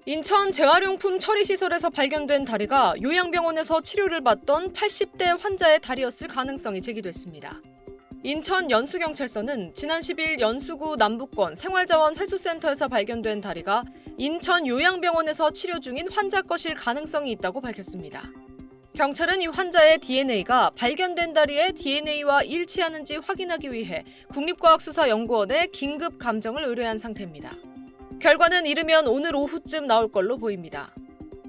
인천 재활용품 처리시설에서 발견된 다리가 요양병원에서 치료를 받던 80대 환자의 다리였을 가능성이 제기됐습니다. 인천 연수경찰서는 지난 10일 연수구 남북권 생활자원회수센터에서 발견된 다리가 인천 요양병원에서 치료 중인 환자 것일 가능성이 있다고 밝혔습니다. 경찰은 이 환자의 DNA가 발견된 다리의 DNA와 일치하는지 확인하기 위해 국립과학수사연구원에 긴급 감정을 의뢰한 상태입니다. 결과는 이르면 오늘 오후쯤 나올 걸로 보입니다.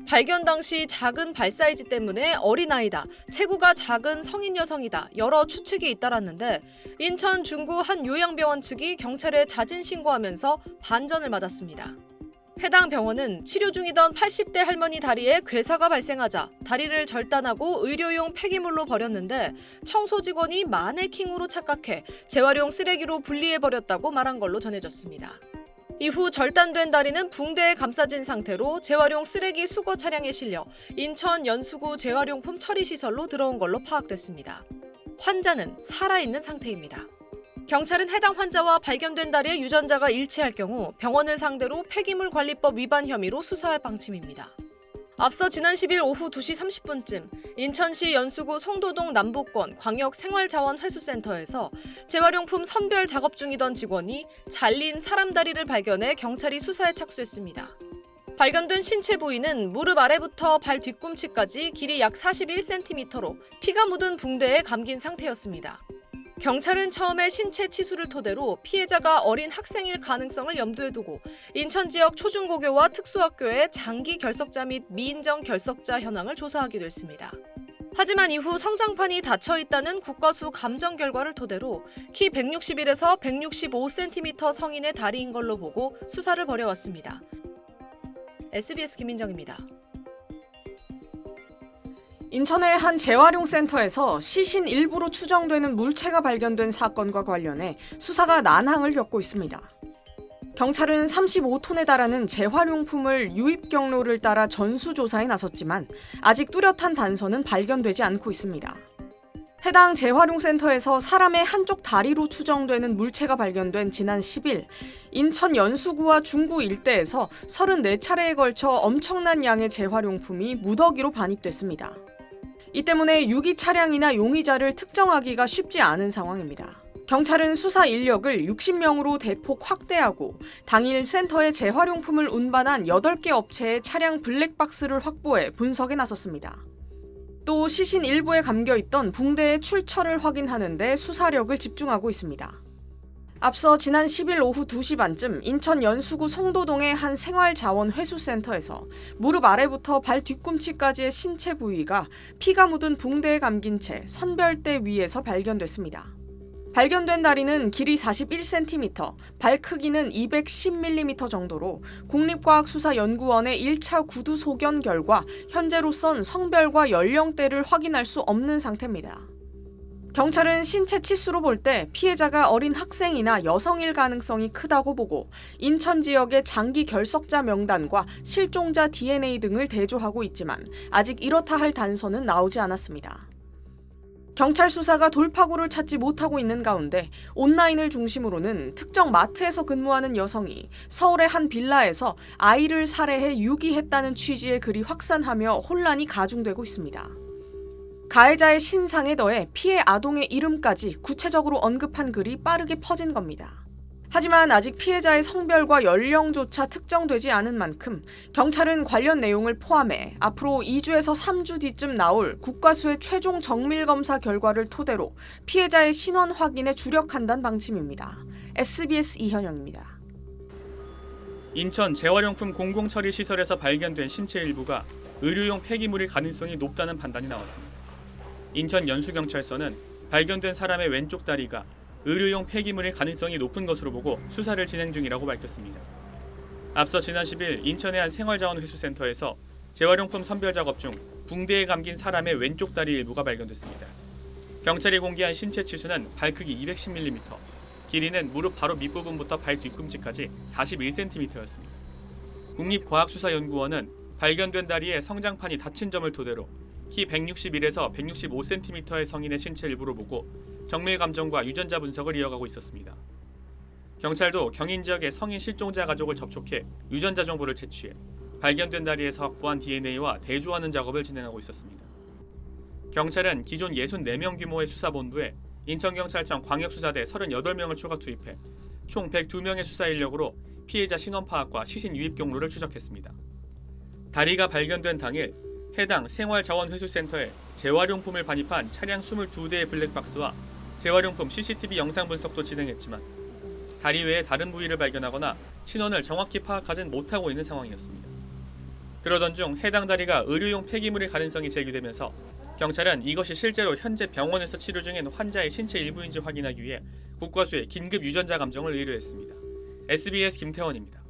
발견 당시 작은 발 사이즈 때문에 어린아이다, 체구가 작은 성인 여성이다, 여러 추측이 잇따랐는데 인천 중구 한 요양병원 측이 경찰에 자진 신고하면서 반전을 맞았습니다. 해당 병원은 치료 중이던 80대 할머니 다리에 괴사가 발생하자 다리를 절단하고 의료용 폐기물로 버렸는데 청소 직원이 마네킹으로 착각해 재활용 쓰레기로 분리해버렸다고 말한 걸로 전해졌습니다. 이후 절단된 다리는 붕대에 감싸진 상태로 재활용 쓰레기 수거 차량에 실려 인천 연수구 재활용품 처리시설로 들어온 걸로 파악됐습니다. 환자는 살아있는 상태입니다. 경찰은 해당 환자와 발견된 다리의 유전자가 일치할 경우 병원을 상대로 폐기물관리법 위반 혐의로 수사할 방침입니다. 앞서 지난 10일 오후 2시 30분쯤 인천시 연수구 송도동 남북권 광역생활자원회수센터에서 재활용품 선별 작업 중이던 직원이 잘린 사람 다리를 발견해 경찰이 수사에 착수했습니다. 발견된 신체 부위는 무릎 아래부터 발 뒤꿈치까지 길이 약 41cm로 피가 묻은 붕대에 감긴 상태였습니다. 경찰은 처음에 신체 치수를 토대로 피해자가 어린 학생일 가능성을 염두에 두고 인천 지역 초중고교와 특수학교의 장기 결석자 및 미인정 결석자 현황을 조사하기도 했습니다. 하지만 이후 성장판이 닫혀 있다는 국과수 감정 결과를 토대로 키 161에서 165cm 성인의 다리인 걸로 보고 수사를 벌여왔습니다. SBS 김민정입니다. 인천의 한 재활용 센터에서 시신 일부로 추정되는 물체가 발견된 사건과 관련해 수사가 난항을 겪고 있습니다. 경찰은 35톤에 달하는 재활용품을 유입 경로를 따라 전수조사에 나섰지만 아직 뚜렷한 단서는 발견되지 않고 있습니다. 해당 재활용센터에서 사람의 한쪽 다리로 추정되는 물체가 발견된 지난 10일 인천 연수구와 중구 일대에서 34차례에 걸쳐 엄청난 양의 재활용품이 무더기로 반입됐습니다. 이 때문에 유기 차량이나 용의자를 특정하기가 쉽지 않은 상황입니다. 경찰은 수사 인력을 60명으로 대폭 확대하고 당일 센터에 재활용품을 운반한 8개 업체의 차량 블랙박스를 확보해 분석에 나섰습니다. 또 시신 일부에 감겨있던 붕대의 출처를 확인하는 데 수사력을 집중하고 있습니다. 앞서 지난 10일 오후 2시 반쯤 인천 연수구 송도동의 한 생활자원회수센터에서 무릎 아래부터 발 뒤꿈치까지의 신체 부위가 피가 묻은 붕대에 감긴 채 선별대 위에서 발견됐습니다. 발견된 다리는 길이 41cm, 발 크기는 210mm 정도로 국립과학수사연구원의 1차 구두 소견 결과 현재로선 성별과 연령대를 확인할 수 없는 상태입니다. 경찰은 신체 치수로 볼 때 피해자가 어린 학생이나 여성일 가능성이 크다고 보고 인천 지역의 장기 결석자 명단과 실종자 DNA 등을 대조하고 있지만 아직 이렇다 할 단서는 나오지 않았습니다. 경찰 수사가 돌파구를 찾지 못하고 있는 가운데 온라인을 중심으로는 특정 마트에서 근무하는 여성이 서울의 한 빌라에서 아이를 살해해 유기했다는 취지의 글이 확산하며 혼란이 가중되고 있습니다. 가해자의 신상에 더해 피해 아동의 이름까지 구체적으로 언급한 글이 빠르게 퍼진 겁니다. 하지만 아직 피해자의 성별과 연령조차 특정되지 않은 만큼 경찰은 관련 내용을 포함해 앞으로 2주에서 3주 뒤쯤 나올 국과수의 최종 정밀검사 결과를 토대로 피해자의 신원 확인에 주력한다는 방침입니다. SBS 이현영입니다. 인천 재활용품 공공처리시설에서 발견된 신체 일부가 의료용 폐기물일 가능성이 높다는 판단이 나왔습니다. 인천 연수경찰서는 발견된 사람의 왼쪽 다리가 의료용 폐기물일 가능성이 높은 것으로 보고 수사를 진행 중이라고 밝혔습니다. 앞서 지난 10일 인천의 한 생활자원회수센터에서 재활용품 선별 작업 중 붕대에 감긴 사람의 왼쪽 다리 일부가 발견됐습니다. 경찰이 공개한 신체 치수는 발 크기 210mm, 길이는 무릎 바로 밑부분부터 발 뒤꿈치까지 41cm였습니다. 국립과학수사연구원은 발견된 다리에 성장판이 닫힌 점을 토대로 키 161에서 165cm의 성인의 신체 일부로 보고 정밀 감정과 유전자 분석을 이어가고 있었습니다. 경찰도 경인 지역의 성인 실종자 가족을 접촉해 유전자 정보를 채취해 발견된 다리에서 확보한 DNA와 대조하는 작업을 진행하고 있었습니다. 경찰은 기존 64명 규모의 수사본부에 인천경찰청 광역수사대 38명을 추가 투입해 총 102명의 수사 인력으로 피해자 신원 파악과 시신 유입 경로를 추적했습니다. 다리가 발견된 당일 해당 생활자원회수센터에 재활용품을 반입한 차량 22대의 블랙박스와 재활용품 CCTV 영상 분석도 진행했지만 다리 외에 다른 부위를 발견하거나 신원을 정확히 파악하진 못하고 있는 상황이었습니다. 그러던 중 해당 다리가 의료용 폐기물일 가능성이 제기되면서 경찰은 이것이 실제로 현재 병원에서 치료 중인 환자의 신체 일부인지 확인하기 위해 국과수에 긴급 유전자 감정을 의뢰했습니다. SBS 김태원입니다.